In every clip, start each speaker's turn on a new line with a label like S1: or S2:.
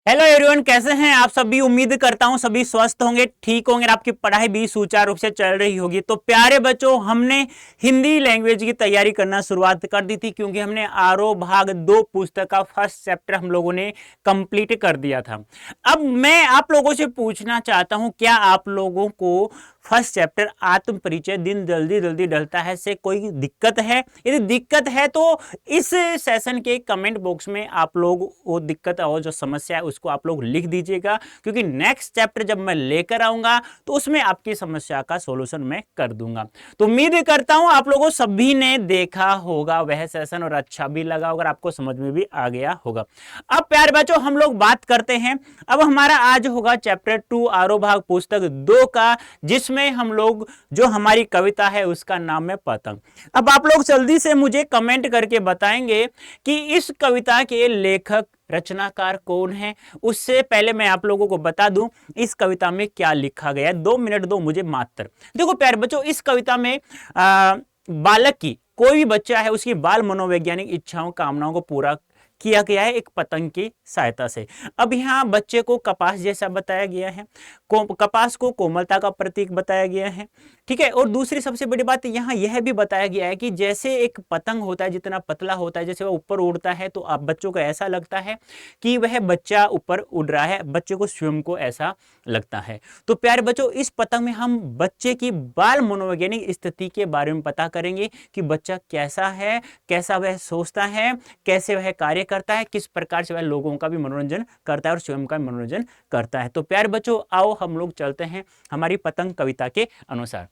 S1: Hello everyone, कैसे हैं आप सभी। उम्मीद करता हूं सभी स्वस्थ होंगे, ठीक होंगे और आपकी पढ़ाई भी सुचारू रूप से चल रही होगी। तो प्यारे बच्चों, हमने हिंदी लैंग्वेज की तैयारी करना शुरुआत कर दी थी क्योंकि हमने आरोह भाग 2 पुस्तक का फर्स्ट चैप्टर हम लोगों ने कंप्लीट कर दिया था। अब मैं आप लोगों से पूछना चाहता हूं, क्या आप लोगों को फर्स्ट चैप्टर आत्म परिचय दिन जल्दी जल्दी डलता है से कोई दिक्कत है? यदि दिक्कत है तो इस सेशन के कमेंट बॉक्स में आप लोग वो दिक्कत और जो समस्या है उसको आप लोग लिख दीजिएगा, क्योंकि नेक्स्ट चैप्टर जब मैं लेकर आऊंगा तो उसमें आपकी समस्या का सॉल्यूशन मैं कर दूंगा। तो उम्मीद करता हूं आप लोगों सभी ने देखा होगा वह सेशन और अच्छा भी लगा होगा, आपको समझ में भी आ गया होगा। अब प्यारे बच्चों, हम लोग बात करते हैं। अब हमारा आज होगा चैप्टर 2 आरोह भाग पुस्तक 2 का, जिसमें हम लोग जो हमारी कविता है उसका नाम है पतंग। अब आप लोग जल्दी से मुझे कमेंट करके बताएंगे कि इस कविता के लेखक रचनाकार कौन है। उससे पहले मैं आप लोगों को बता दूं इस कविता में क्या लिखा गया है। 2 मिनट दो मुझे मात्र। देखो प्यारे बच्चों, इस कविता में बालक की, कोई भी बच्चा है, उसकी बाल मनोवैज्ञानिक इच्छाओं कामनाओं को पूरा किया गया है एक पतंग की सहायता से। अब यहाँ बच्चे को कपास जैसा बताया गया है, कपास को कोमलता का प्रतीक बताया गया है, ठीक है। और दूसरी सबसे बड़ी बात यहाँ यह भी बताया गया है कि जैसे एक पतंग होता है, जितना पतला होता है, जैसे वह ऊपर उड़ता है तो आप बच्चों को ऐसा लगता है कि वह बच्चा ऊपर उड़ रहा है, बच्चे को स्वयं को ऐसा लगता है। तो प्यारे बच्चों, इस पतंग में हम बच्चे की बाल मनोवैज्ञानिक स्थिति के बारे में पता करेंगे कि बच्चा कैसा है, कैसा वह सोचता है, कैसे वह कार्य करता है, किस प्रकार से वह लोगों का भी मनोरंजन करता है और स्वयं का मनोरंजन करता है। तो प्यारे बच्चों, आओ हम लोग चलते हैं हमारी पतंग कविता के अनुसार।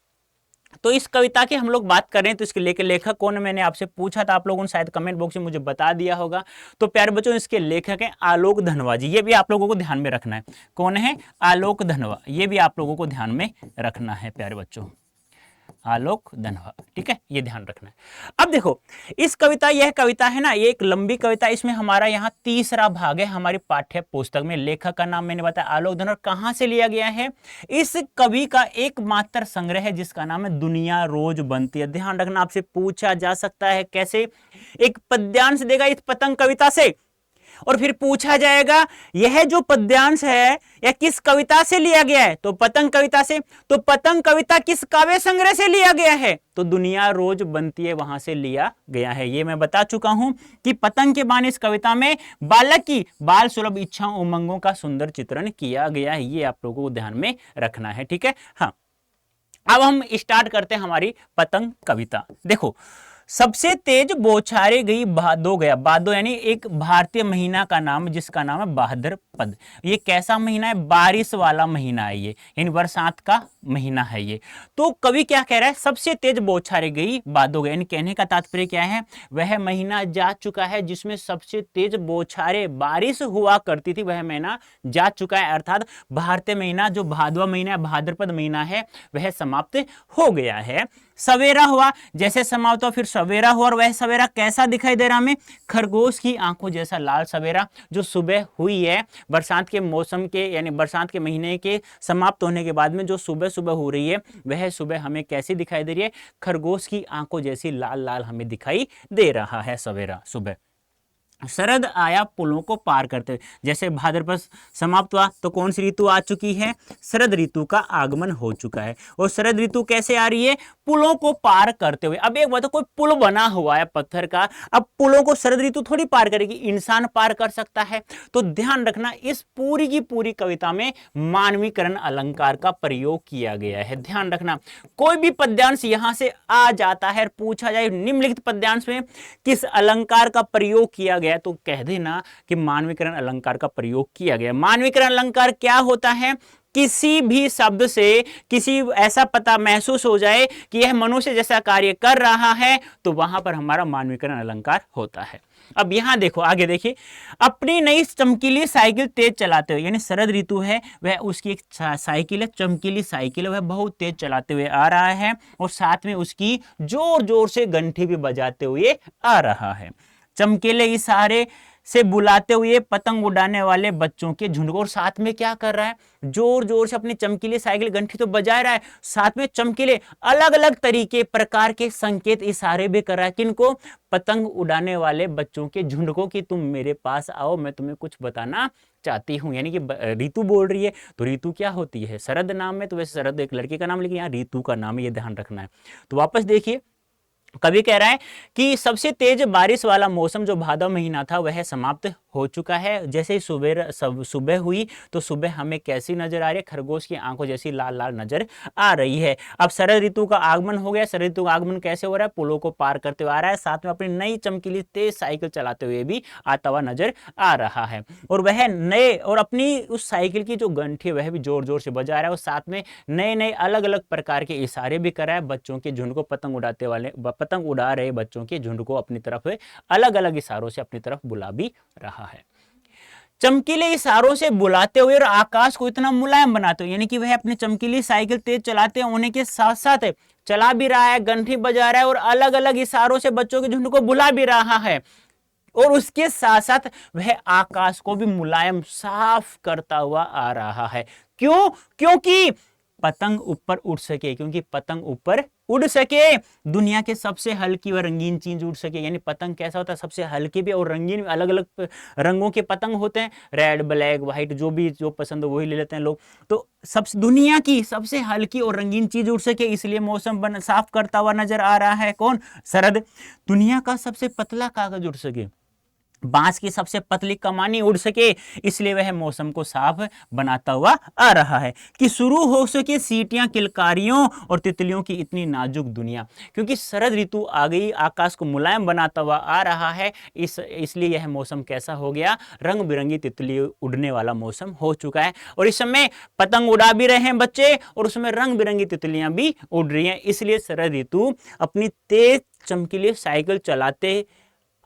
S1: तो इस कविता की हम लोग बात कर रहे हैं, तो इसके लेखक कौन है मैंने आपसे पूछा था, आप लोगों ने शायद कमेंट बॉक्स में मुझे बता दिया होगा। तो प्यारे बच्चों, इसके लेखक हैं आलोक धनवा जी। ये भी आप लोगों को ध्यान में रखना है, कौन है? आलोक धनवा। ये भी आप लोगों को ध्यान में रखना है प्यारे बच्चों, आलोक धनवा, ठीक है, ये ध्यान रखना है। अब देखो, इस कविता, यह कविता है ना, ये एक लंबी कविता। इसमें हमारा यहाँ तीसरा भाग है हमारी पाठ्य पुस्तक में। लेखक का नाम मैंने बताया आलोक धनवा। कहां से लिया गया है? इस कवि का एकमात्र संग्रह है जिसका नाम है दुनिया रोज बनती है। ध्यान रखना, आपसे पूछा जा सकता है कैसे, एक पद्यांश देगा इस पतंग कविता से और फिर पूछा जाएगा यह जो पद्यांश है यह किस कविता से लिया गया है, तो पतंग कविता से। तो पतंग कविता किस काव्य संग्रह से लिया गया है? तो दुनिया रोज बनती है, वहां से लिया गया है। ये मैं बता चुका हूं कि पतंग के बाण इस कविता में बालक की बाल सुलभ इच्छाओं उमंगों का सुंदर चित्रण किया गया है। ये आप लोगों को ध्यान में रखना है, ठीक है। हाँ, अब हम स्टार्ट करते हैं हमारी पतंग कविता। देखो, सबसे तेज बौछारे गई भादो गया। भादो यानी एक भारतीय महीना का नाम, जिसका नाम है भाद्रपद। ये कैसा महीना है? बारिश वाला महीना है ये, यानी बरसात का महीना है ये। तो कवि क्या कह रहा है? सबसे तेज बौछारे गई भादो गया, यानी कहने का तात्पर्य क्या है? वह महीना जा चुका है जिसमें सबसे तेज बौछारे बारिश हुआ करती थी, वह महीना जा चुका है। अर्थात भारतीय महीना जो भादवा महीना है, भाद्रपद महीना है, वह समाप्त हो गया है। सवेरा हुआ, जैसे समाप्त हुआ फिर सवेरा हुआ, और वह सवेरा कैसा दिखाई दे रहा हमें? खरगोश की आंखों जैसा लाल सवेरा जो सुबह हुई है बरसात के मौसम के, यानी बरसात के महीने के समाप्त होने के बाद में जो सुबह सुबह हो रही है, वह सुबह हमें कैसी दिखाई दे रही है? खरगोश की आंखों जैसी लाल लाल हमें दिखाई दे रहा है सवेरा सुबह। शरद आया पुलों को पार करते हुए, जैसे भाद्रपद समाप्त हुआ तो कौन सी ऋतु आ चुकी है? शरद ऋतु का आगमन हो चुका है। और शरद ऋतु कैसे आ रही है? पुलों को पार करते हुए। अब एक बात, कोई पुल बना हुआ है पत्थर का, अब पुलों को शरद ऋतु थोड़ी पार करेगी, इंसान पार कर सकता है। तो ध्यान रखना, इस पूरी की पूरी कविता में मानवीकरण अलंकार का प्रयोग किया गया है। ध्यान रखना, कोई भी पद्यांश यहां से आ जाता है, पूछा जाए निम्नलिखित पद्यांश में किस अलंकार का प्रयोग किया गया, तो कह देना कि मानवीकरण अलंकार का प्रयोग किया गया। मानवीकरण अलंकार क्या होता है? किसी भी शब्द से किसी ऐसा पता महसूस हो जाए कि यह मनुष्य जैसा कार्य कर रहा है, तो वहां पर हमारा मानवीकरण अलंकार होता है। अब यहां देखो, आगे देखिए, अपनी नई चमकीली साइकिल तेज चलाते हुए, यानी शरद ऋतु है, वह उसकी एक साइकिल है, चमकीली साइकिल है, वह बहुत तेज चलाते हुए आ रहा है और साथ में उसकी जोर जोर से घंटी भी बजाते हुए आ रहा है। चमकीले इशारे से बुलाते हुए पतंग उड़ाने वाले बच्चों के झुंड को, और साथ में क्या कर रहा है, जोर जोर से अपनी चमकीले साइकिल घंटी तो बजा रहा है, साथ में चमकीले अलग अलग तरीके प्रकार के संकेत इशारे भी कर रहा है। किनको, पतंग उड़ाने वाले बच्चों के झुंड को, कि तुम मेरे पास आओ, मैं तुम्हें कुछ बताना चाहती हूं। यानी कि ऋतु बोल रही है, तो ऋतु क्या होती है, शरद नाम है, तो वैसे शरद एक लड़के का नाम, लेकिन यहाँ ऋतु का नाम है, ये ध्यान रखना है। तो वापस देखिए, कवि कह रहा है कि सबसे तेज बारिश वाला मौसम जो भादव महीना था वह समाप्त हो चुका है। जैसे ही सुबह हुई तो सुबह हमें कैसी नजर आ रही है, खरगोश की आंखों जैसी लाल लाल नजर आ रही है। अब शरद ऋतु का आगमन हो गया। शरद ऋतु का आगमन कैसे हो रहा है, पुलों को पार करते हुए आ रहा है, साथ में अपनी नई चमकीली तेज साइकिल चलाते हुए भी आता हुआ नजर आ रहा है। और वह नए, और अपनी उस साइकिल की जो घंटी वह भी जोर जोर से बजा रहा है, और साथ में नए नए अलग अलग प्रकार के इशारे भी कर रहा है बच्चों के झुंड को, पतंग उड़ा रहे बच्चों के झुंड को अपनी तरफ अलग अलग इशारों से अपनी तरफ बुला भी रहा है। चमकीले इशारों से बुलाते हुए और आकाश को इतना मुलायम बनाते हुए, यानी कि वह अपनी चमकीली साइकिल तेज चलाते होने के साथ साथ चला भी रहा है, घंटी बजा रहा है, और अलग अलग इशारों से बच्चों के झुंड को बुला भी रहा है, और उसके साथ साथ वह आकाश को भी मुलायम साफ करता हुआ आ रहा है। क्यों? क्योंकि पतंग ऊपर उड़ सके, क्योंकि पतंग ऊपर उड़ सके, दुनिया के सबसे हल्की व रंगीन चीज उड़ सके। यानी पतंग कैसा होता है, सबसे हल्की भी और रंगीन भी, अलग अलग रंगों के पतंग होते हैं, रेड ब्लैक व्हाइट, जो भी जो पसंद हो वही ले लेते हैं लोग। तो सबसे दुनिया की सबसे हल्की और रंगीन चीज उड़ सके, इसलिए मौसम साफ करता हुआ नजर आ रहा है। कौन? शरद। दुनिया का सबसे पतला कागज उड़ सके, बांस की सबसे पतली कमानी उड़ सके, इसलिए वह मौसम को साफ बनाता हुआ आ रहा है। कि शुरू हो सके सीटियां, किलकारियों और तितलियों की इतनी नाजुक दुनिया, क्योंकि शरद ऋतु आ गई, आकाश को मुलायम बनाता हुआ आ रहा है, इसलिए यह मौसम कैसा हो गया, रंग बिरंगी तितली उड़ने वाला मौसम हो चुका है। और इस समय पतंग उड़ा भी रहे हैं बच्चे, और उसमें रंग बिरंगी तितलियां भी उड़ रही हैं, इसलिए शरद ऋतु अपनी तेज चमकीली साइकिल चलाते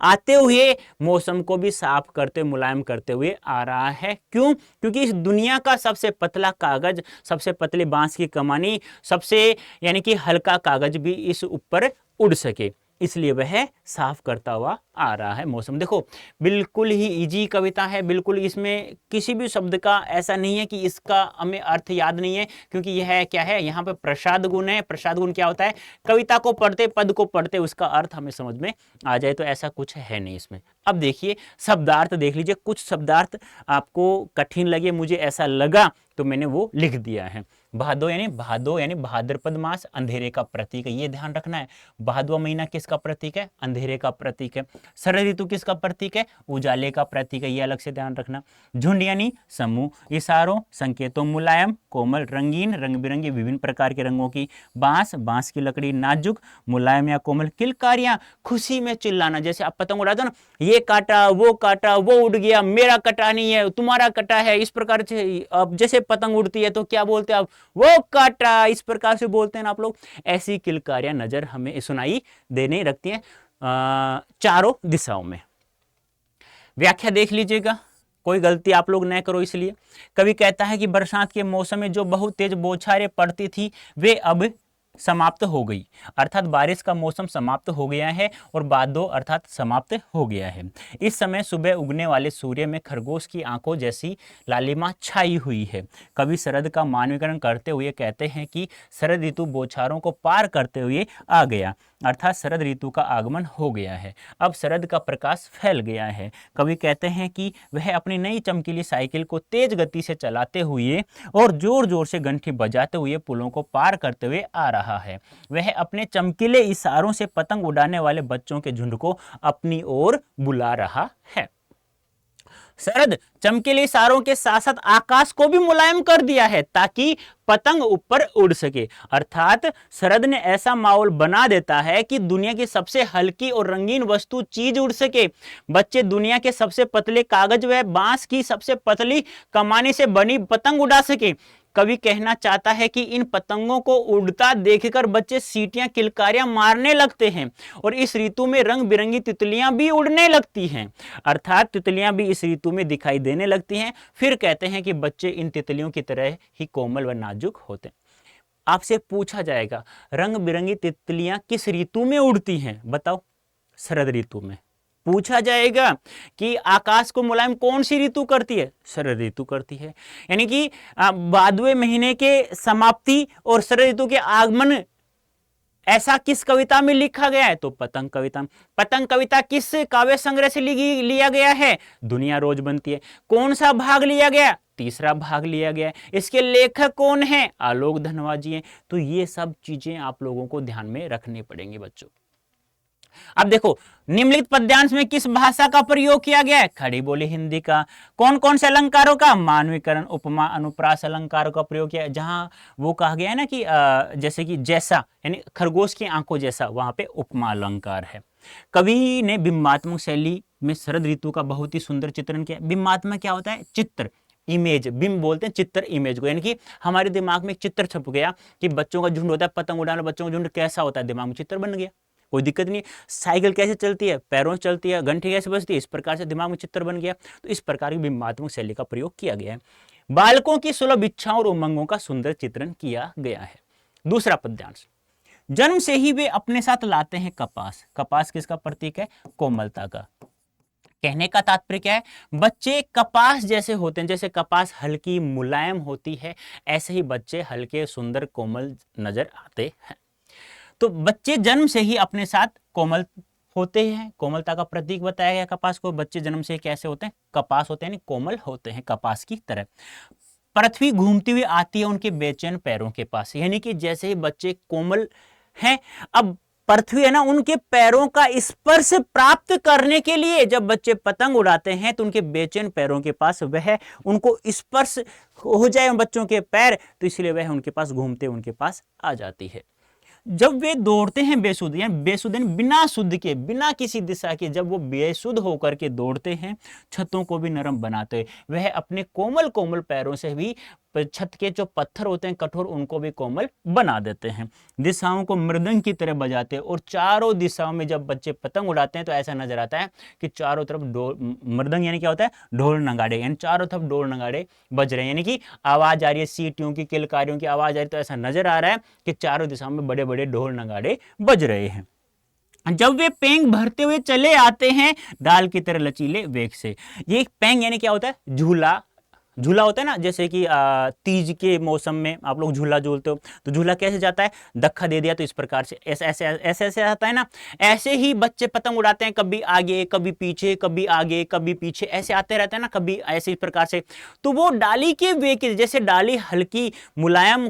S1: आते हुए मौसम को भी साफ करते, मुलायम करते हुए आ रहा है। क्यों? क्योंकि इस दुनिया का सबसे पतला कागज, सबसे पतली बांस की कमानी, सबसे यानी कि हल्का कागज भी इस ऊपर उड़ सके, इसलिए वह साफ करता हुआ आ रहा है मौसम। देखो बिल्कुल ही इजी कविता है, बिल्कुल इसमें किसी भी शब्द का ऐसा नहीं है कि इसका हमें अर्थ याद नहीं है, क्योंकि यह क्या है, यहाँ पे प्रसाद गुण है। प्रसाद गुण क्या होता है, कविता को पढ़ते, पद को पढ़ते उसका अर्थ हमें समझ में आ जाए, तो ऐसा कुछ है नहीं इसमें। अब देखिए शब्दार्थ देख लीजिए, कुछ शब्दार्थ आपको कठिन लगे, मुझे ऐसा लगा तो मैंने वो लिख दिया है। भादो यानी भाद्रपद मास, अंधेरे का प्रतीक है, ये ध्यान रखना है। भादवा महीना किसका प्रतीक है, अंधेरे का प्रतीक है। शरद ऋतु किसका प्रतीक है, उजाले का प्रतीक है, ये अलग से ध्यान रखना। झुंड यानी समूह, इशारों, संकेतों, मुलायम, कोमल, रंगीन, रंग बिरंगे विभिन्न प्रकार के रंगों की। बांस की लकड़ी, नाजुक, मुलायम या कोमल। किलकारियां, खुशी में चिल्लाना, जैसे आप पतंग उड़ाते हो ना, ये काटा, वो उड़ गया, मेरा कटा नहीं है, तुम्हारा कटा है, इस प्रकार से। अब जैसे पतंग उड़ती है तो क्या बोलते हैं आप, वो काटा, इस प्रकार से बोलते हैं ना आप लोग। ऐसी किलकारियां नजर हमें सुनाई देने रखती हैं चारों दिशाओं में। व्याख्या देख लीजिएगा, कोई गलती आप लोग न करो इसलिए। कवि कहता है कि बरसात के मौसम में जो बहुत तेज बौछारें पड़ती थी वे अब समाप्त हो गई, अर्थात बारिश का मौसम समाप्त हो गया है और भादो अर्थात समाप्त हो गया है। इस समय सुबह उगने वाले सूर्य में खरगोश की आंखों जैसी लालिमा छाई हुई है। कवि शरद का मानवीकरण करते हुए कहते हैं कि शरद ऋतु बौछारों को पार करते हुए आ गया, अर्थात शरद ऋतु का आगमन हो गया है, अब शरद का प्रकाश फैल गया है। कवि कहते हैं कि वह अपनी नई चमकीली साइकिल को तेज गति से चलाते हुए और जोर जोर से घंटी बजाते हुए पुलों को पार करते हुए आ रहा है। वह अपने चमकीले इशारों से पतंग उड़ाने वाले बच्चों के झुंड को अपनी ओर बुला रहा है। शरद चमकीले इशारों के साथ साथ आकाश को भी मुलायम कर दिया है ताकि पतंग ऊपर उड़ सके, अर्थात शरद ने ऐसा माहौल बना देता है कि दुनिया की सबसे हल्की और रंगीन वस्तु चीज उड़ सके। बच्चे दुनिया के सबसे पतले कागज व बांस की सबसे पतली कमानी से बनी पतंग उड़ा सके। कवि कहना चाहता है कि इन पतंगों को उड़ता देखकर बच्चे सीटियां, किलकारियां मारने लगते हैं और इस ऋतु में रंग बिरंगी तितलियां भी उड़ने लगती हैं, अर्थात तितलियां भी इस ऋतु में दिखाई देने लगती हैं। फिर कहते हैं कि बच्चे इन तितलियों की तरह ही कोमल व नाजुक होते हैं। आपसे पूछा जाएगा रंग बिरंगी तितलियां किस ऋतु में उड़ती हैं, बताओ। शरद ऋतु में। पूछा जाएगा कि आकाश को मुलायम कौन सी ऋतु करती है, शरद ऋतु करती है। यानी कि भादवे महीने के समाप्ति और शरद ऋतु के आगमन ऐसा किस कविता में लिखा गया है, तो पतंग कविता। पतंग कविता किस काव्य संग्रह से लिया गया है, दुनिया रोज बनती है। कौन सा भाग लिया गया, तीसरा भाग लिया गया है। इसके लेखक कौन है, आलोक धनवा जी हैं। तो ये सब चीजें आप लोगों को ध्यान में रखनी पड़ेंगी बच्चों। अब देखो निम्नलिखित पद्यांश में किस भाषा का प्रयोग किया गया है, खड़ी बोली हिंदी का। कौन कौन से अलंकारों का, मानवीकरण, उपमा, अनुप्रास अलंकारों का प्रयोग किया है। जहां वो कहा गया है ना कि जैसे कि जैसा यानी खरगोश की आंखों जैसा, वहां पे उपमा अलंकार है। कवि ने बिंबात्मक शैली में शरद ऋतु का बहुत ही सुंदर चित्रण किया। बिंबात्मक क्या होता है, चित्र, इमेज। बिंब बोलते हैं चित्र, इमेज को। यानी कि हमारे दिमाग में एक चित्र छप गया कि बच्चों का झुंड होता है, पतंग उड़ाना, बच्चों का झुंड कैसा होता है, दिमाग में चित्र बन गया, कोई दिक्कत नहीं। साइकिल कैसे चलती है, पैरों से चलती है, घंटी कैसे बजती है, इस प्रकार से दिमाग में चित्र बन गया। तो इस प्रकार की बिंबात्मक शैली का प्रयोग किया गया है। बालकों की सुलभ इच्छाओं और उमंगों का सुंदर चित्रण किया गया है। दूसरा पद्यांश, जन्म से ही वे अपने साथ लाते हैं कपास। कपास किसका प्रतीक है, कोमलता का। कहने का तात्पर्य क्या है, बच्चे कपास जैसे होते हैं। जैसे कपास हल्की मुलायम होती है, ऐसे ही बच्चे हल्के सुंदर कोमल नजर आते हैं। तो बच्चे जन्म से ही अपने साथ कोमल होते हैं, कोमलता का प्रतीक बताया गया कपास को। बच्चे जन्म से कैसे होते हैं, कपास होते हैं, कोमल होते हैं, कपास की तरह। पृथ्वी घूमती हुई आती है उनके बेचैन पैरों के पास। यानी कि जैसे ही बच्चे कोमल हैं, अब पृथ्वी है ना, उनके पैरों का स्पर्श प्राप्त करने के लिए जब बच्चे पतंग उड़ाते हैं तो उनके बेचैन पैरों के पास वह उनको स्पर्श हो जाए बच्चों के पैर, तो इसलिए वह उनके पास घूमते उनके पास आ जाती है। जब वे दौड़ते हैं बेसुध, यानी बेसुध बिना शुद्ध के, बिना किसी दिशा के, जब वो बेसुध होकर के दौड़ते हैं, छतों को भी नरम बनाते हैं। वह अपने कोमल कोमल पैरों से भी छत के जो पत्थर होते हैं कठोर, उनको भी कोमल बना देते हैं। दिशाओं को मृदंग की तरह बजाते हैं और चारों दिशाओं में जब बच्चे पतंग उड़ाते हैं तो ऐसा नजर आता है कि चारों तरफ मृदंग यानी क्या होता है, ढोल नगाड़े, यानी चारों तरफ ढोल नगाड़े बज रहे हैं। यानी कि आवाज आ रही है, सीटियों की, किलकारियों की आवाज आ रही है। तो ऐसा नजर आ रहा है कि चारों दिशाओं में बड़े बड़े ढोल नगाड़े बज रहे हैं। जब वे पेंग भरते हुए चले आते हैं डाल की तरह लचीले वेग से। ये पेंग यानी क्या होता है, झूला। झूला होता है ना, जैसे कि तीज के मौसम में आप लोग झूला झूलते हो, तो झूला कैसे जाता है, धक्का दे दिया तो इस प्रकार से ऐसे ऐसे ऐसे ऐसे आता है ना। ऐसे ही बच्चे पतंग उड़ाते हैं, कभी आगे कभी पीछे, कभी आगे कभी पीछे, ऐसे आते रहते हैं ना, कभी ऐसे इस प्रकार से। तो वो डाली के वे के, जैसे डाली हल्की मुलायम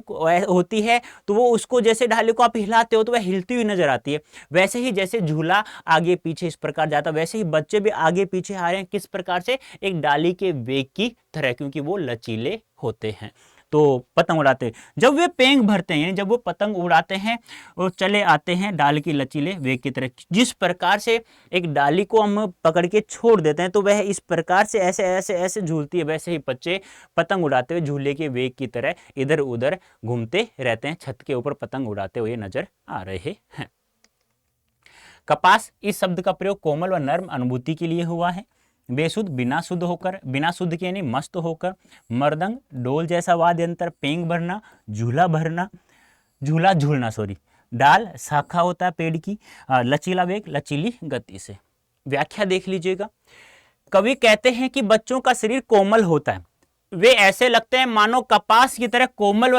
S1: होती है तो वो उसको, जैसे डाली को आप हिलाते हो तो वह हिलती हुई नजर आती है। वैसे ही जैसे झूला आगे पीछे इस प्रकार जाता है, वैसे ही बच्चे भी आगे पीछे आ रहे हैं, किस प्रकार से, एक डाली के वेग की तरह, क्योंकि वो लचीले होते हैं। तो पतंग उड़ाते हैं, जब वे पेंग भरते हैं, यानी जब वो पतंग उड़ाते हैं और चले आते हैं डाल की लचीले वेग की तरह। जिस प्रकार से एक डाली को हम पकड़ के छोड़ देते हैं तो वह इस प्रकार से ऐसे ऐसे ऐसे झूलती है, वैसे ही बच्चे पतंग उड़ाते हुए झूले के वेग की तरह इधर उधर घूमते रहते हैं, छत के ऊपर पतंग उड़ाते हुए नजर आ रहे हैं। कपास इस शब्द का प्रयोग कोमल व नर्म अनुभूति के लिए हुआ है। बेसुध बिना शुद्ध होकर, बिना शुद्ध के यानी मस्त होकर। मृदंग डोल जैसा वाद्य यंत्र, पेंग भरना, झूला भरना, झूला झूलना सॉरी। डाल शाखा होता है पेड़ की, लचीला वेग लचीली गति से। व्याख्या देख लीजिएगा। कवि कहते हैं कि बच्चों का शरीर कोमल होता है, वे ऐसे लगते हैं मानो कपास की तरह कोमल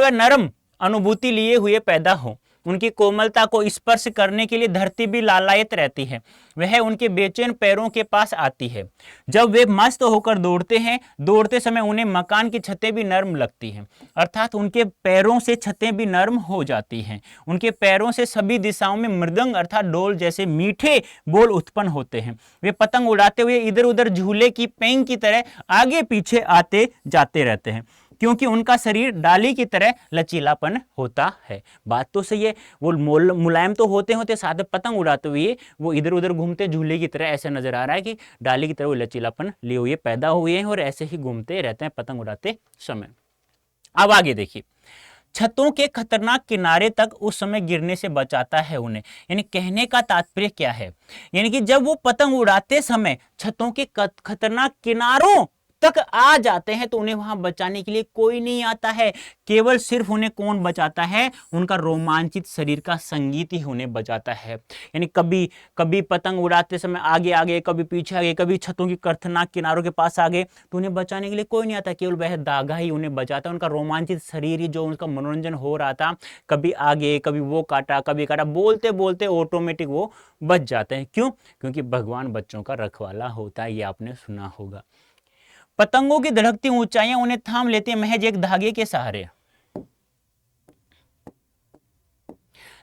S1: व नरम अनुभूति लिए हुए पैदा हो। उनकी कोमलता को स्पर्श करने के लिए धरती भी लालायित रहती है, वह उनके बेचैन पैरों के पास आती है। जब वे मस्त होकर दौड़ते हैं, दौड़ते समय उन्हें मकान की छतें भी नर्म लगती हैं, अर्थात उनके पैरों से छतें भी नर्म हो जाती हैं। उनके पैरों से सभी दिशाओं में मृदंग अर्थात डोल जैसे मीठे बोल उत्पन्न होते हैं। वे पतंग उड़ाते हुए इधर उधर झूले की पेंग की तरह आगे पीछे आते जाते रहते हैं, क्योंकि उनका शरीर डाली की तरह लचीलापन होता है। बात तो सही है, वो मुलायम तो होते साथ में पतंग उड़ाते हुए वो इधर उधर घूमते झूले की तरह, ऐसा नजर आ रहा है कि डाली की तरह वो लचीलापन लिए हुए पैदा हुए हैं और ऐसे ही घूमते रहते हैं पतंग उड़ाते समय। अब आगे देखिए, छतों के खतरनाक किनारे तक उस समय गिरने से बचाता है उन्हें। यानी कहने का तात्पर्य क्या है, यानी कि जब वो पतंग उड़ाते समय छतों के खतरनाक किनारों तक आ जाते हैं तो उन्हें वहां बचाने के लिए कोई नहीं आता है। केवल सिर्फ उन्हें कौन बचाता है? उनका रोमांचित शरीर का संगीत ही उन्हें बचाता है। यानी कभी कभी पतंग उड़ाते समय आगे आगे, कभी पीछे आगे, कभी छतों की खतरनाक किनारों के पास आगे, तो उन्हें बचाने के लिए कोई नहीं आता, केवल वह धागा ही उन्हें बचाता है। उनका रोमांचित शरीर ही, जो उनका मनोरंजन हो रहा था, कभी आगे कभी वो काटा कभी काटा, बोलते बोलते ऑटोमेटिक वो बच जाते हैं। क्यों? क्योंकि भगवान बच्चों का रखवाला होता है, ये आपने सुना होगा। पतंगों की धड़कती ऊंचाइयां उन्हें थाम लेती हैं महज एक धागे के सहारे।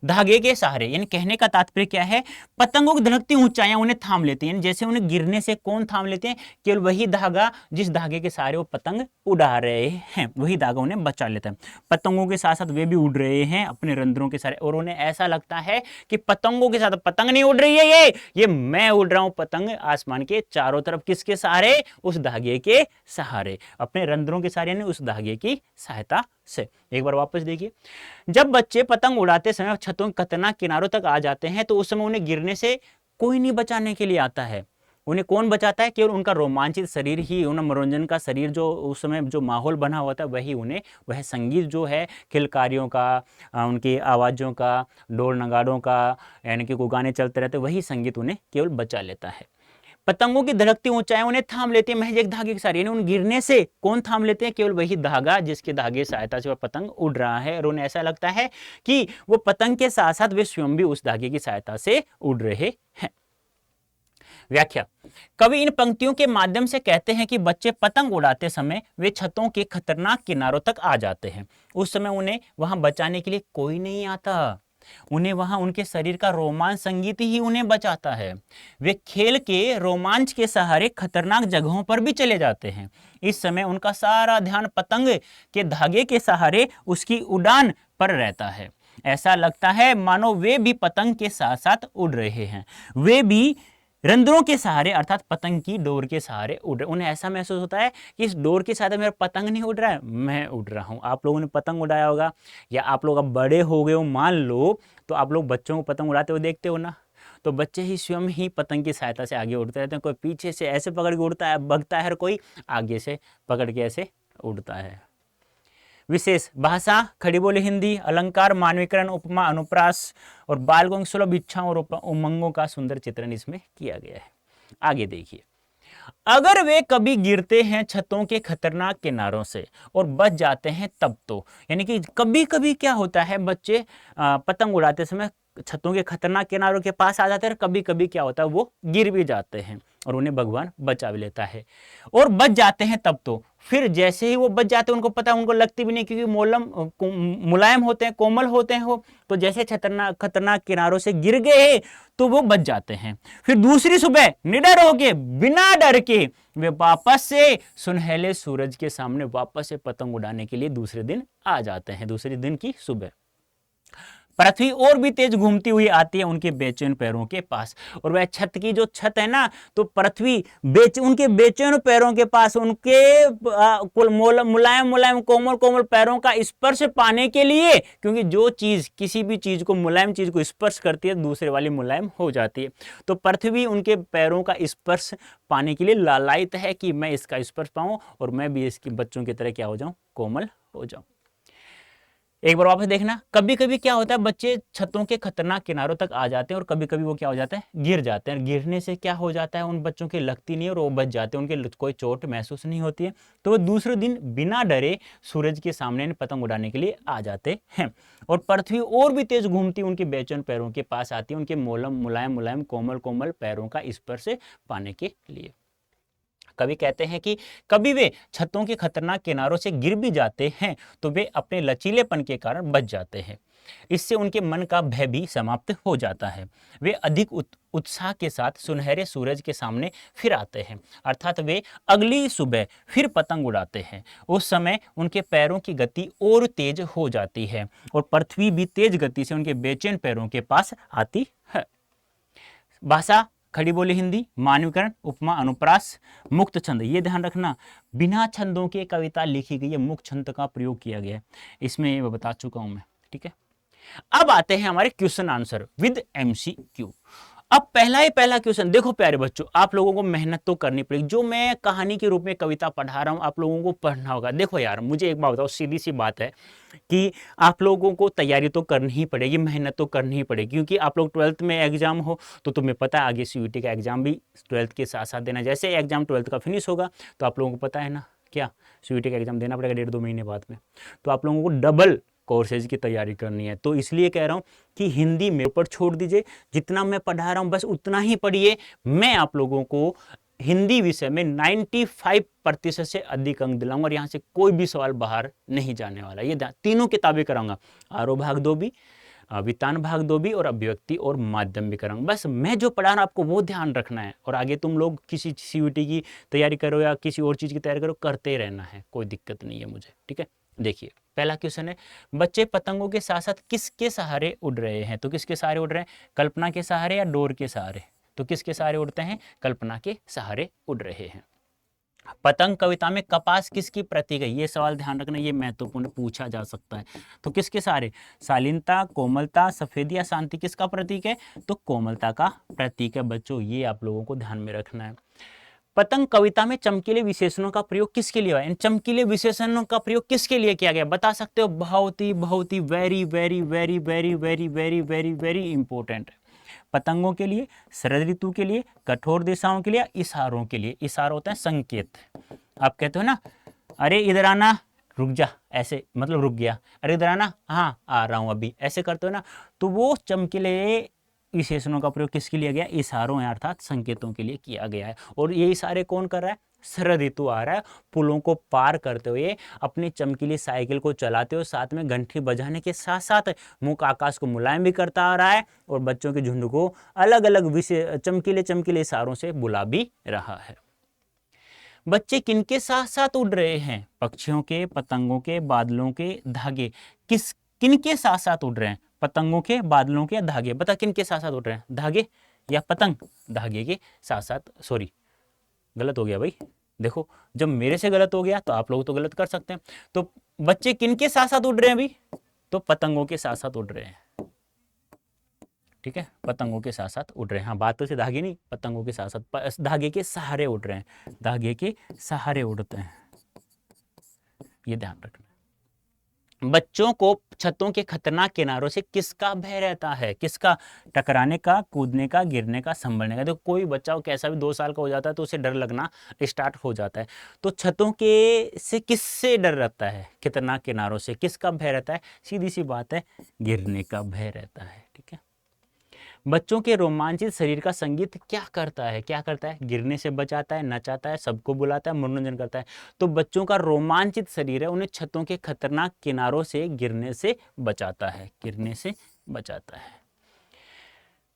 S1: धागे के सहारे, यानी कहने का तात्पर्य क्या है? पतंगों की धड़कती ऊंचाइयां उन्हें थाम लेती हैं। जैसे उन्हें गिरने से कौन थाम लेते हैं? केवल वही धागा जिस धागे के सहारे वो पतंग उड़ा रहे हैं, वही धागा उन्हें बचा लेता है। पतंगों के साथ साथ वे भी उड़ रहे हैं अपने रंध्रों के सहारे, और उन्हें ऐसा लगता है कि पतंगों के साथ पतंग नहीं उड़ रही है, ये मैं उड़ रहा हूं पतंग आसमान के चारों तरफ। किसके सहारे? उस धागे के सहारे, अपने रंध्रों के सहारे, यानी उस धागे की सहायता से। एक बार वापस देखिए, जब बच्चे पतंग उड़ाते समय छतों के खतरनाक किनारों तक आ जाते हैं तो उस समय उन्हें गिरने से कोई नहीं बचाने के लिए आता है। उन्हें कौन बचाता है? केवल उनका रोमांचित शरीर ही, उन्हें मनोरंजन का शरीर, जो उस समय जो माहौल बना हुआ था, वही उन्हें, वह संगीत जो है किलकारियों का, उनकी आवाज़ों का, ढोल नगाड़ों का, यानी कि गाने चलते रहते, वही संगीत उन्हें केवल बचा लेता है। पतंगों की धड़कती ऊंचाई उन्हें थाम लेती है महज एक धागे के सहारे, यानी उन गिरने से कौन थाम लेते हैं? केवल वही धागा जिसके धागे सहायता से वह पतंग उड़ रहा है, और उन्हें ऐसा लगता है कि वो पतंग के साथ साथ वे स्वयं भी उस धागे की सहायता से उड़ रहे हैं। व्याख्या: कवि इन पंक्तियों के माध्यम से कहते हैं कि बच्चे पतंग उड़ाते समय वे छतों के खतरनाक किनारों तक आ जाते हैं। उस समय उन्हें वहां बचाने के लिए कोई नहीं आता, उन्हें वहां उनके शरीर का रोमांच संगीत ही उन्हें बचाता है। वे खेल के रोमांच के सहारे खतरनाक जगहों पर भी चले जाते हैं। इस समय उनका सारा ध्यान पतंग के धागे के सहारे उसकी उड़ान पर रहता है। ऐसा लगता है मानो वे भी पतंग के साथ साथ उड़ रहे हैं, वे भी रंध्रों के सहारे अर्थात पतंग की डोर के सहारे उड़ रहे। उन्हें ऐसा महसूस होता है कि इस डोर के सहारे मेरा पतंग नहीं उड़ रहा है, मैं उड़ रहा हूं। आप लोगों ने पतंग उड़ाया होगा, या आप लोग अब बड़े हो गए हो मान लो, तो आप लोग बच्चों को पतंग उड़ाते हुए देखते हो ना, तो बच्चे ही स्वयं ही पतंग की सहायता से आगे उड़ते रहते हैं। कोई पीछे से ऐसे पकड़ के उड़ता है, भगता है, और कोई आगे से पकड़ के ऐसे उड़ता है। विशेष: भाषा, खड़ी बोली हिंदी, अलंकार, मानवीकरण, उपमा, अनुप्रास और बालकों की सुलभ इच्छाओं और उमंगों का सुंदर चित्रण इसमें किया गया है। आगे देखिए, अगर वे कभी गिरते हैं छतों के खतरनाक किनारों से और बच जाते हैं तब तो, यानी कि कभी कभी क्या होता है, बच्चे पतंग उड़ाते समय छतों के खतरनाक किनारों के पास आ जाते हैं, और कभी कभी क्या होता है वो गिर भी जाते हैं और उन्हें भगवान बचा भी लेता है। और बच जाते हैं तब तो, फिर जैसे ही वो बच जाते हैं उनको पता है, उनको लगती भी नहीं, क्योंकि मुलायम होते हैं, कोमल होते हैं वो, तो जैसे खतरनाक किनारों से गिर गए तो वो बच जाते हैं। फिर दूसरी सुबह निडर होके, बिना डर के वे वापस से सुनहले सूरज के सामने वापस से पतंग उड़ाने के लिए दूसरे दिन आ जाते हैं। दूसरे दिन की सुबह पृथ्वी और भी तेज घूमती हुई आती है उनके बेचैन पैरों के पास, और वह छत की जो छत है ना, तो पृथ्वी उनके बेचैन पैरों के पास, उनके मुलायम मुलायम कोमल कोमल पैरों का स्पर्श पाने के लिए, क्योंकि जो चीज, किसी भी चीज को, मुलायम चीज को स्पर्श करती है, दूसरे वाली मुलायम हो जाती है। तो पृथ्वी उनके पैरों का स्पर्श पाने के लिए लालायित है कि मैं इसका स्पर्श पाऊं और मैं भी इसके बच्चों की तरह क्या हो जाऊं, कोमल हो जाऊं। एक बार वापस देखना, कभी कभी क्या होता है, बच्चे छतों के खतरनाक किनारों तक आ जाते हैं और कभी कभी वो क्या हो जाता है, गिर जाते हैं। गिरने से क्या हो जाता है, उन बच्चों की लगती नहीं है और वो बच जाते हैं, उनके कोई चोट महसूस नहीं होती है। तो वो दूसरे दिन बिना डरे सूरज के सामने पतंग उड़ाने के लिए आ जाते हैं, और पृथ्वी और भी तेज घूमती उनके बेचैन पैरों के पास आती है, उनके मुलायम मुलायम कोमल कोमल पैरों का स्पर्श पाने के लिए। कवि कहते हैं कि कभी वे छतों के खतरनाक किनारों से गिर भी जाते हैं तो वे अपने लचीलेपन के कारण बच जाते हैं। इससे उनके मन का भय भी समाप्त हो जाता है। वे अधिक उत्साह के साथ सुनहरे सूरज के सामने फिर आते हैं, अर्थात वे अगली सुबह फिर पतंग उड़ाते हैं। उस समय उनके पैरों की गति और तेज हो जाती है और पृथ्वी भी तेज गति से उनके बेचैन पैरों के पास आती है। भाषा, खड़ी बोली हिंदी, मानवीकरण, उपमा, अनुप्रास, मुक्त छंद। ये ध्यान रखना, बिना छंदों की कविता लिखी गई है, मुक्त छंद का प्रयोग किया गया है, इसमें ये बता चुका हूं मैं। ठीक है, अब आते हैं हमारे क्वेश्चन आंसर विद MCQ। अब पहला क्वेश्चन देखो प्यारे बच्चों, आप लोगों को मेहनत तो करनी पड़ेगी। जो मैं कहानी के रूप में कविता पढ़ा रहा हूं आप लोगों को पढ़ना होगा। देखो यार, मुझे एक बात बताओ, सीधी सी बात है कि आप लोगों को तैयारी तो करनी ही पड़ेगी, मेहनत तो करनी ही पड़ेगी, क्योंकि आप लोग 12th में एग्जाम हो तो तुम्हें पता है आगे सीयूईटी का एग्जाम भी 12th के साथ साथ देना। जैसे एग्जाम 12th का फिनिश होगा तो आप लोगों को पता है ना क्या, सीयूईटी का एग्जाम देना पड़ेगा 1.5-2 महीने बाद में। तो आप लोगों को डबल कोर्सेज की तैयारी करनी है। तो इसलिए कह रहा हूं कि हिंदी मेरे ऊपर छोड़ दीजिए, जितना मैं पढ़ा रहा हूं बस उतना ही पढ़िए। मैं आप लोगों को हिंदी विषय में 95% से अधिक अंक दिलाऊंगा और यहां से कोई भी सवाल बाहर नहीं जाने वाला। ये तीनों किताबें कराऊंगा, आरोह भाग 2 भी, वितान भाग 2 भी और अभिव्यक्ति और माध्यम भी कराऊंगा। बस मैं जो पढ़ा रहा हूं आपको वो ध्यान रखना है, और आगे तुम लोग किसी सीयूईटी की तैयारी करो या किसी और चीज की तैयारी करो, करते रहना है, कोई दिक्कत नहीं है मुझे, ठीक है। देखिए पहला क्वेश्चन है, बच्चे पतंगों के साथ साथ किसके सहारे उड़ रहे हैं? तो किसके सहारे उड़ रहे हैं? कल्पना के सहारे या डोर के सहारे? तो किसके सहारे उड़ते हैं? कल्पना के सहारे उड़ रहे हैं। पतंग कविता में कपास किसकी प्रतीक है? ये सवाल ध्यान रखना, ये महत्वपूर्ण पूछा जा सकता है। तो किसके सहारे? शालीनता, कोमलता, सफेदी या शांति किसका प्रतीक है? तो कोमलता का प्रतीक है बच्चों, ये आप लोगों को ध्यान में रखना है। पतंग कविता में चमकीले विशेषणों का प्रयोग किसके लिए हुआ? इन चमकीले विशेषणों का प्रयोग किसके लिए किया गया बता सकते हो? बहुत ही very very very very very very very very important है। पतंगों के लिए, शरद ऋतु के लिए, कठोर दिशाओं के लिए, इशारों के लिए। इशारा होता है संकेत। आप कहते हो ना, अरे इधर आना, रुक जा, ऐसे मतलब रुक गया, अरे इधर आना, हाँ आ रहा हूं अभी, ऐसे करते हो ना। तो वो चमकीले विशेषणों का प्रयोग किसके लिए गया? इशारों अर्थात संकेतों के लिए किया गया है। और ये इशारे कौन कर रहा है? शरद ऋतु आ रहा है, पुलों को पार करते हुए अपनी चमकीली साइकिल को चलाते हुए, साथ में घंटी बजाने के साथ साथ मुख आकाश को मुलायम भी करता आ रहा है और बच्चों के झुंड को अलग अलग विषय चमकीले चमकीले इशारों से बुला भी रहा है। बच्चे किनके साथ साथ उड़ रहे हैं? पक्षियों के, पतंगों के, बादलों के, धागे। किनके साथ साथ उड़ रहे हैं? पतंगों के, बादलों के या धागे? बता किनके साथ साथ उड़ रहे हैं? धागे या पतंग? धागे के साथ साथ। सॉरी गलत हो गया भाई, देखो जब मेरे से गलत हो गया तो आप लोग तो गलत कर सकते हैं। तो बच्चे किनके साथ साथ उड़ रहे हैं अभी? तो पतंगों के साथ साथ उड़ रहे हैं, ठीक है, पतंगों के साथ साथ उड़ रहे हैं। हाँ बात तो से धागे नहीं, पतंगों के साथ साथ धागे के सहारे उड़ रहे हैं, धागे के सहारे उड़ते हैं, ये ध्यान रखना। बच्चों को छतों के खतरनाक किनारों से किसका भय रहता है? किसका? टकराने का, कूदने का, गिरने का, संभलने का। देखो कोई बच्चा कैसा भी 2 साल का हो जाता है तो उसे डर लगना स्टार्ट हो जाता है। तो छतों के से किससे डर रहता है? खतरनाक किनारों से किसका भय रहता है? सीधी सी बात है, गिरने का भय रहता है, ठीक है। बच्चों के रोमांचित शरीर का संगीत क्या करता है? क्या करता है? गिरने से बचाता है, नचाता है, सबको बुलाता है, मनोरंजन करता है। तो बच्चों का रोमांचित शरीर है, उन्हें छतों के खतरनाक किनारों से गिरने से बचाता है, गिरने से बचाता है।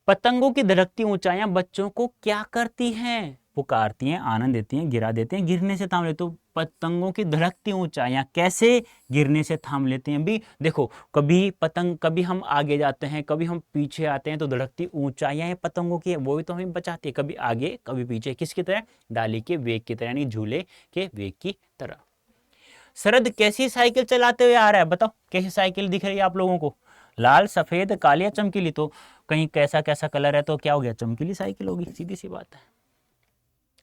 S1: पतंगों की धड़कती ऊंचाइयां बच्चों को क्या करती हैं? पुकारती हैं, आनंद देती हैं, गिरा देते हैं, गिरने से थाम लेते। तो पतंगों की धड़कती ऊंचाइयां कैसे गिरने से थाम लेते हैं? भी देखो, कभी पतंग, कभी हम आगे जाते हैं, कभी हम पीछे आते हैं, तो धड़कती ऊंचाइयां हैं पतंगों की, वो भी तो हमें बचाती है, कभी आगे कभी पीछे। किसकी तरह? डाली के वेग की तरह, यानी झूले के वेग की तरह। शरद कैसी साइकिल चलाते हुए आ रहा है? बताओ कैसी साइकिल दिख रही है आप लोगों को? लाल, सफेद, काली या चमकीली? तो कहीं कैसा कैसा कलर है तो क्या हो गया? चमकीली साइकिल होगी, सीधी सी बात है।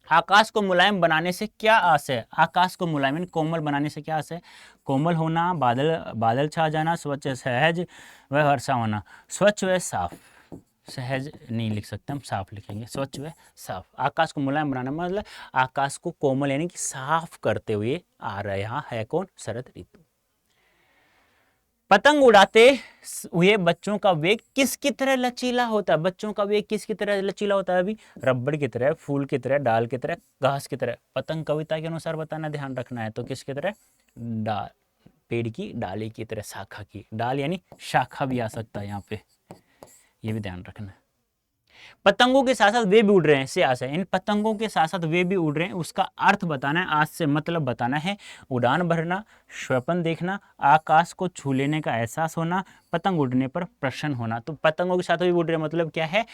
S1: आकाश को मुलायम बनाने से क्या आस है? आकाश को मुलायम कोमल बनाने से क्या आस है? कोमल होना, बादल छा जाना, स्वच्छ सहज व वर्षा होना। स्वच्छ व साफ, सहज नहीं लिख सकते हम, साफ लिखेंगे, स्वच्छ व साफ। आकाश को मुलायम बनाना मतलब आकाश को कोमल यानी कि साफ करते हुए आ रहा है कौन? शरद ऋतु। पतंग उड़ाते हुए बच्चों का वेग किसकी तरह लचीला होता है? बच्चों का वेग किसकी तरह लचीला होता है? अभी रबड़ की तरह, फूल की तरह, डाल की तरह, घास की तरह। पतंग कविता के अनुसार बताना, ध्यान रखना है। तो किसकी तरह? डाल, पेड़ की डाली की तरह, शाखा की। डाल यानी शाखा भी आ सकता है यहाँ पे, ये भी ध्यान रखना है। पतंगों के साथ साथ वे भी उड़ रहे हैं, से आशा है इन पतंगों के साथ साथ वे भी उड़ रहे हैं, उसका अर्थ बताना है, आज से मतलब बताना है। उड़ान भरना, स्वप्न देखना, आकाश को छू लेने का एहसास होना, पतंग उड़ने पर प्रसन्न होना। तो पतंगों के साथ भी उड़ रहे हैं मतलब क्या है?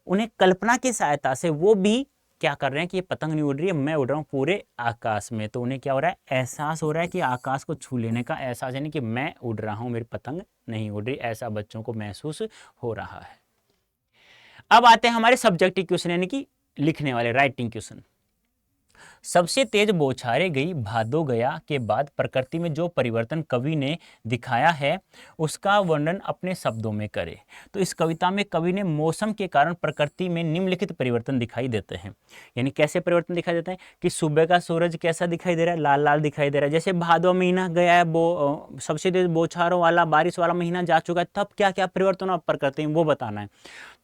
S1: उन्हें कल्पना की सहायता से वो भी क्या कर रहे हैं कि ये पतंग नहीं उड़ रही है, मैं उड़ रहा हूँ पूरे आकाश में। तो उन्हें क्या हो रहा है? एहसास हो रहा है कि आकाश को छू लेने का एहसास, यानी कि मैं उड़ रहा हूँ, मेरी पतंग नहीं उड़ रही, ऐसा बच्चों को महसूस हो रहा है। अब आते हैं हमारे सब्जेक्टिव क्वेश्चन यानी कि लिखने वाले, राइटिंग क्वेश्चन। सबसे तेज बौछारे गई भादो गया के बाद प्रकृति में जो परिवर्तन कवि ने दिखाया है उसका वर्णन अपने शब्दों में करे। तो इस कविता में कवि ने मौसम के कारण प्रकृति में निम्नलिखित परिवर्तन दिखाई देते हैं। यानी कैसे परिवर्तन दिखाई देते हैं कि सुबह का सूरज कैसा दिखाई दे रहा है, लाल लाल दिखाई दे रहा है। जैसे भादो महीना गया है, सबसे तेज बौछारों वाला बारिश वाला महीना जा चुका है, तब क्या क्या परिवर्तन हुआ प्रकृति में वो बताना है।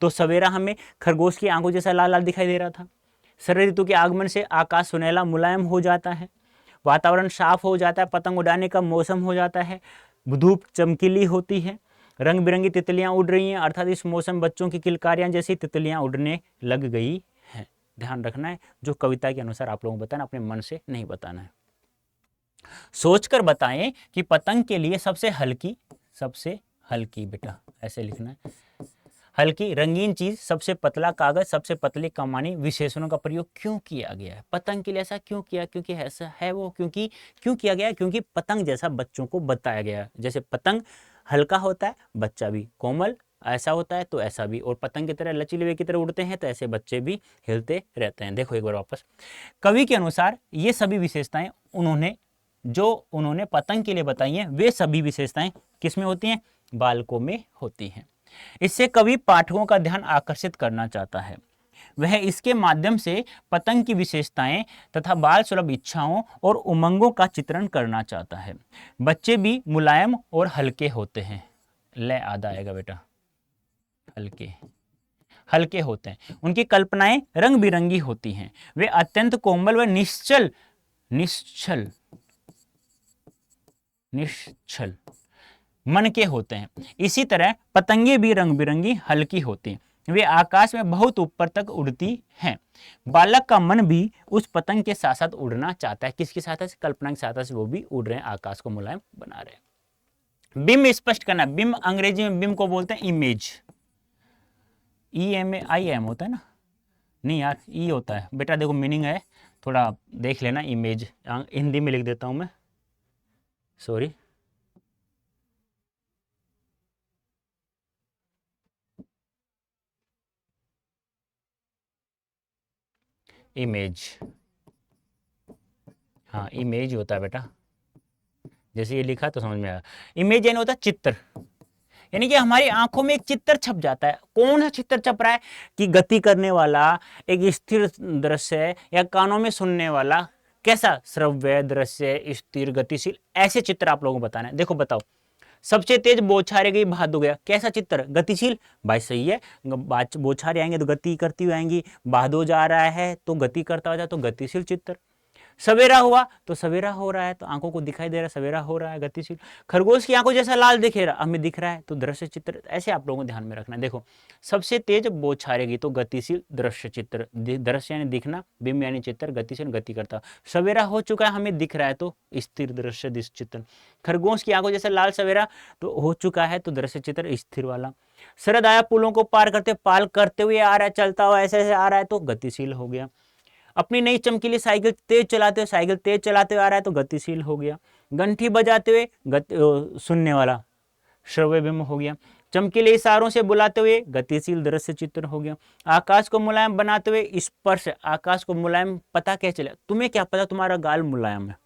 S1: तो सवेरा हमें खरगोश की आंखों जैसा लाल लाल दिखाई दे रहा था। शरद ऋतु के आगमन से आकाश सुनहला मुलायम हो जाता है, वातावरण साफ हो जाता है, पतंग उड़ाने का मौसम हो जाता है, धूप चमकीली होती है, रंग बिरंगी तितलियां उड़ रही हैं, अर्थात इस मौसम बच्चों की किलकारियां जैसी तितलियां उड़ने लग गई हैं। ध्यान रखना है, जो कविता के अनुसार आप लोगों को बताना, अपने मन से नहीं बताना है। सोचकर बताएं कि पतंग के लिए सबसे हल्की बेटा ऐसे लिखना है, हल्की रंगीन चीज, सबसे पतला कागज, सबसे पतली कमानी विशेषणों का प्रयोग क्यों किया गया है। पतंग के लिए ऐसा क्यों किया, क्योंकि ऐसा है वो, क्योंकि क्यों किया गया है, क्योंकि पतंग जैसा बच्चों को बताया गया है। जैसे पतंग हल्का होता है, बच्चा भी कोमल ऐसा होता है, तो ऐसा भी, और पतंग की तरह लचीले की तरह उड़ते हैं, तो ऐसे बच्चे भी हिलते रहते हैं। देखो एक बार वापस, कवि के अनुसार ये सभी विशेषताएं उन्होंने पतंग के लिए बताई हैं, वे सभी विशेषताएं किसमें होती हैं, बालकों में होती हैं। इससे कवि पाठकों का ध्यान आकर्षित करना चाहता है। वह इसके माध्यम से पतंग की विशेषताएं तथा बाल सुलभ इच्छाओं और उमंगों का चित्रण करना चाहता है। बच्चे भी मुलायम और हल्के होते हैं। ले आधा आएगा बेटा, हल्के होते हैं। उनकी कल्पनाएं रंग बिरंगी होती हैं। वे अत्यंत कोमल व निश्चल मन के होते हैं। इसी तरह पतंगे भी रंग बिरंगी हल्की होती हैं। वे आकाश में बहुत ऊपर तक उड़ती हैं। बालक का मन भी उस पतंग के साथ साथ उड़ना चाहता है। किसके साथ है, कल्पना के साथ साथ वो भी उड़ रहे हैं, आकाश को मुलायम बना रहे हैं। बिंब स्पष्ट करना, बिंब अंग्रेजी में बिंब को बोलते हैं इमेज, EMAIM होता है ना, नहीं यार ई होता है बेटा, देखो मीनिंग है, थोड़ा देख लेना। इमेज हिंदी में लिख देता हूं मैं, सॉरी। इमेज, हाँ इमेज होता है बेटा, जैसे ये लिखा तो समझ में आया। इमेज यानी होता है चित्र, यानी कि हमारी आंखों में एक चित्र छप जाता है। कौन सा चित्र छप रहा है कि गति करने वाला एक स्थिर दृश्य, या कानों में सुनने वाला कैसा श्रव्य दृश्य, स्थिर गतिशील, ऐसे चित्र आप लोगों को बताना है। देखो बताओ, सबसे तेज बौछारे गई भादो गया, कैसा चित्र, गतिशील, भाई सही है, बौछारे आएंगे तो गति करती हुई आएंगी, भादो जा रहा है तो गति करता हो जाए, तो गतिशील चित्र। सवेरा हुआ तो सवेरा हो रहा है, तो आंखों को दिखाई दे रहा है, सवेरा हो रहा है, गतिशील। खरगोश की आंखों जैसा लाल दिखे रहा, हमें दिख रहा है, तो दृश्य चित्र। ऐसे आप लोगों को ध्यान में रखना है। देखो, सबसे तेज बौछारेगी तो गतिशील दृश्य चित्र, दृश्य यानी दिखना, बिंब यानी चित्र, गतिशील गति करता। सवेरा हो चुका है, हमें दिख रहा है, तो स्थिर दृश्य चित्र। खरगोश की आंखों जैसा लाल सवेरा तो हो चुका है, तो दृश्य चित्र स्थिर वाला। शरद आया पुलों को पार करते, पाल करते हुए आ रहा है, चलता हुआ ऐसे ऐसे आ रहा है, तो गतिशील हो गया। अपनी नई चमकीली साइकिल तेज चलाते हुए आ रहा है, तो गतिशील हो गया। घंटी बजाते हुए सुनने वाला, श्रव्य बिंब हो गया। चमकीले इशारों से बुलाते हुए गतिशील दृश्य चित्र हो गया। आकाश को मुलायम बनाते हुए स्पर्श, आकाश को मुलायम पता कैसे चलेगा, तुम्हें क्या पता तुम्हारा गाल मुलायम है,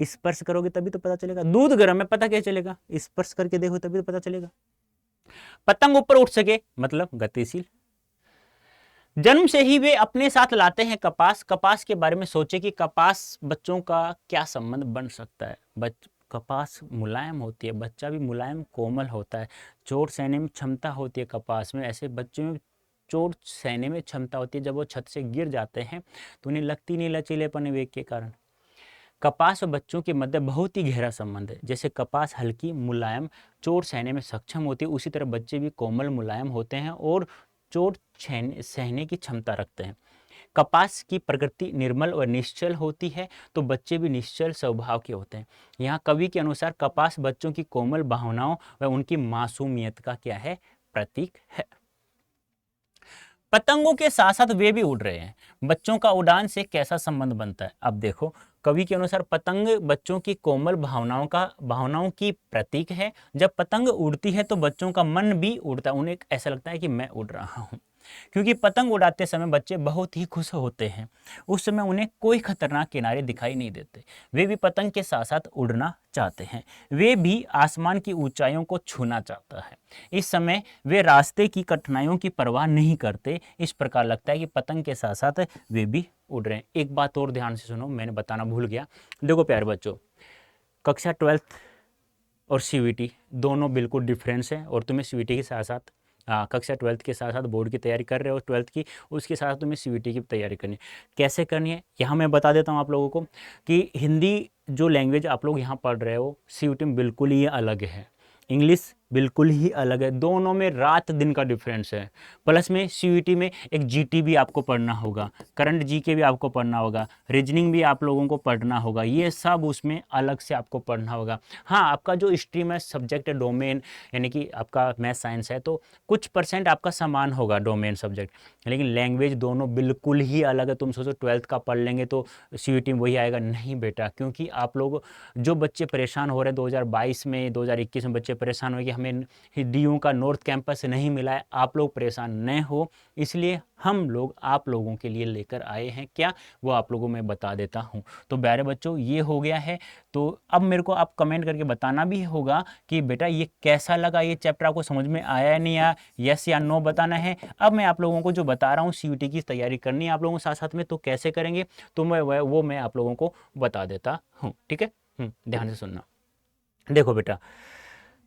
S1: स्पर्श करोगे तभी तो पता चलेगा। दूध गर्म है, पता कैसे चलेगा, स्पर्श करके देखो तभी तो पता चलेगा। पतंग ऊपर उठ सके मतलब गतिशील। जन्म से ही वे अपने साथ लाते हैं कपास। कपास के बारे में सोचे कि कपास बच्चों का क्या संबंध बन सकता है। कपास मुलायम होती है, बच्चा भी मुलायम कोमल होता है, चोट सहने में क्षमता होती है कपास में। ऐसे बच्चों में चोट सहने में क्षमता होती है, जब वो छत से गिर जाते हैं तो उन्हें लगती नहीं लचीलेपन वेग के कारण। कपास और बच्चों के मध्य बहुत ही गहरा संबंध है। जैसे कपास हल्की मुलायम चोट सहने में सक्षम होती है, उसी तरह बच्चे भी कोमल मुलायम होते हैं और चोट सहने की क्षमता रखते हैं। कपास की प्रकृति निर्मल और निश्चल होती है, तो बच्चे भी निश्चल स्वभाव के होते हैं। यहाँ कवि के अनुसार कपास बच्चों की कोमल भावनाओं व उनकी मासूमियत का क्या है, प्रतीक है। पतंगों के साथ साथ वे भी उड़ रहे हैं, बच्चों का उड़ान से कैसा संबंध बनता है। अब देखो, कवि के अनुसार पतंग बच्चों की कोमल भावनाओं की प्रतीक है। जब पतंग उड़ती है तो बच्चों का मन भी उड़ता है, उन्हें ऐसा लगता है कि मैं उड़ रहा हूँ, क्योंकि पतंग उड़ाते समय बच्चे बहुत ही खुश होते हैं। उस समय उन्हें कोई खतरनाक किनारे दिखाई नहीं देते, वे भी पतंग के साथ साथ उड़ना चाहते हैं, वे भी आसमान की ऊंचाइयों को छूना चाहता है। इस समय वे रास्ते की कठिनाइयों की परवाह नहीं करते, इस प्रकार लगता है कि पतंग के साथ साथ वे भी उड़ रहे हैं। एक बात और ध्यान से सुनो, मैंने बताना भूल गया। देखो प्यारे बच्चों, कक्षा 12th और सीवीटी दोनों बिल्कुल डिफरेंस है, और तुम्हें सीवीटी के साथ साथ कक्षा 12th के साथ साथ बोर्ड की तैयारी कर रहे हो 12th की, उसके साथ तुम्हें सीवीटी की तैयारी करनी है। कैसे करनी है यहाँ मैं बता देता हूँ आप लोगों को, कि हिंदी जो लैंग्वेज आप लोग यहाँ पढ़ रहे हो सीवीटी में बिल्कुल ही अलग है, इंग्लिश बिल्कुल ही अलग है, दोनों में रात दिन का डिफरेंस है। प्लस में सीयूईटी में एक जीटी भी आपको पढ़ना होगा, करंट जीके भी आपको पढ़ना होगा, रीजनिंग भी आप लोगों को पढ़ना होगा, ये सब उसमें अलग से आपको पढ़ना होगा। हाँ, आपका जो स्ट्रीम है, सब्जेक्ट है, डोमेन यानी कि आपका मैथ साइंस है, तो कुछ % आपका समान होगा डोमेन सब्जेक्ट, लेकिन लैंग्वेज दोनों बिल्कुल ही अलग है। तुम सोचो 12th का पढ़ लेंगे तो सीयूईटी में वही आएगा, नहीं बेटा, क्योंकि आप लोग जो बच्चे परेशान हो रहे हैं 2022 में 2021 में बच्चे परेशान हुए कि हमें डीयू का नॉर्थ कैंपस नहीं मिला है, आप लोग परेशान न हो, इसलिए हम लोग आप लोगों के लिए लेकर आए हैं क्या, वो आप लोगों में बता देता हूँ। तो प्यारे बच्चों ये हो गया है, तो अब मेरे को आप कमेंट करके बताना भी होगा कि बेटा ये कैसा लगा, ये चैप्टर आपको समझ में आया या नहीं आया, यस या नो बताना है। अब मैं आप लोगों को जो बता रहा हूँ सीयूईटी की तैयारी करनी है आप लोगों के साथ साथ में, तो कैसे करेंगे तो मैं आप लोगों को बता देता हूँ, ठीक है। ध्यान से सुनना। देखो बेटा,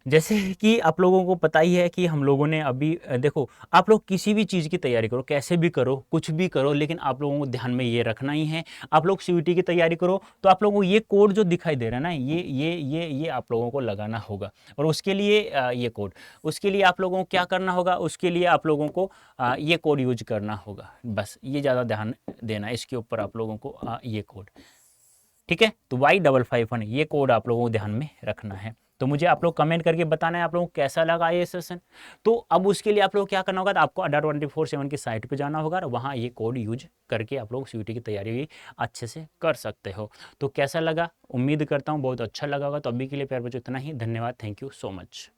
S1: जैसे कि आप लोगों को पता ही है कि हम लोगों ने अभी देखो, आप लोग किसी भी चीज़ की तैयारी करो, कैसे भी करो, कुछ भी करो, लेकिन आप लोगों को ध्यान में ये रखना ही है, आप लोग सीयूईटी की तैयारी करो तो आप लोगों को ये कोड जो दिखाई दे रहा है ना, ये आप लोगों को लगाना होगा। और उसके लिए ये कोड, उसके लिए आप लोगों को क्या करना होगा, उसके लिए आप लोगों को ये कोड यूज करना होगा, बस ये ज़्यादा ध्यान देना इसके ऊपर आप लोगों को, ये कोड, ठीक है। तो Y551 ये कोड आप लोगों को ध्यान में रखना है। तो मुझे आप लोग कमेंट करके बताना है आप लोगों को कैसा लगा ये सेशन। तो अब उसके लिए आप लोग क्या करना होगा, तो आपको अड्डा 24/7 की साइट पे जाना होगा और वहाँ ये कोड यूज करके आप लोग सीयूईटी की तैयारी भी अच्छे से कर सकते हो। तो कैसा लगा, उम्मीद करता हूँ बहुत अच्छा लगा होगा। तो अभी के लिए प्यारे बच्चों इतना ही, धन्यवाद, थैंक यू सो मच।